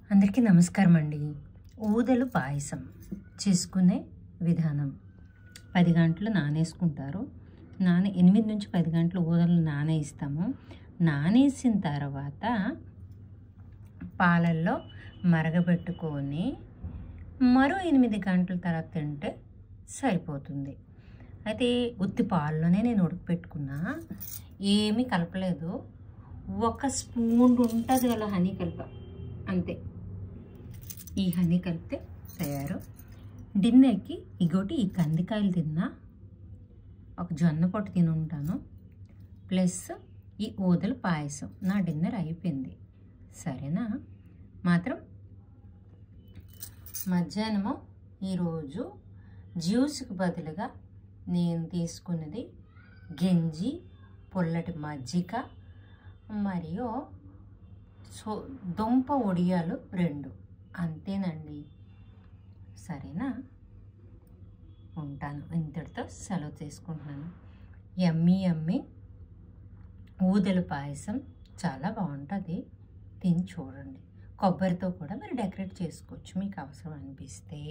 అందరికీ నమస్కారం అండి. ఊదలు పాయసం చేసుకునే విధానం. 10 గంటలు నానేసుకుంటారు. 8 నుంచి 10 గంటలు ఊదలు నానేస్తాము. నానేసిన తర్వాత పాలల్లో మరగబెట్టుకొని మరో 8 గంటల తర్వాత తింటే సరిపోతుంది. అయితే ఉత్తి పాల్లోనే నేను ఉడకపెట్టుకున్నా, ఏమీ కలపలేదు. 1 స్పూన్ ఉంటుంది కదా హనీ కలిప, అంతే. ఈ హనీ కలిపితే తయారు. డిన్నర్కి ఇగోటి ఈ కందికాయలు తిన్నా, ఒక జొన్న పొట్టు తిని ఉంటాను, ప్లస్ ఈ ఊదల పాయసం. నా డిన్నర్ అయిపోయింది. సరేనా? మాత్రం మధ్యాహ్నము ఈరోజు జ్యూస్కి బదులుగా నేను తీసుకున్నది గంజి, పుల్లటి మజ్జిగ మరియు దుంప ఒడియాలు 2. అంతేనండి. సరేనా? ఉంటాను. ఇంతటితో సెలవు తీసుకుంటున్నాను. యమ్మీ ఊదల పాయసం చాలా బాగుంటుంది. తిని చూడండి. కొబ్బరితో కూడా మీరు డెకరేట్ చేసుకోవచ్చు మీకు అవసరం అనిపిస్తే.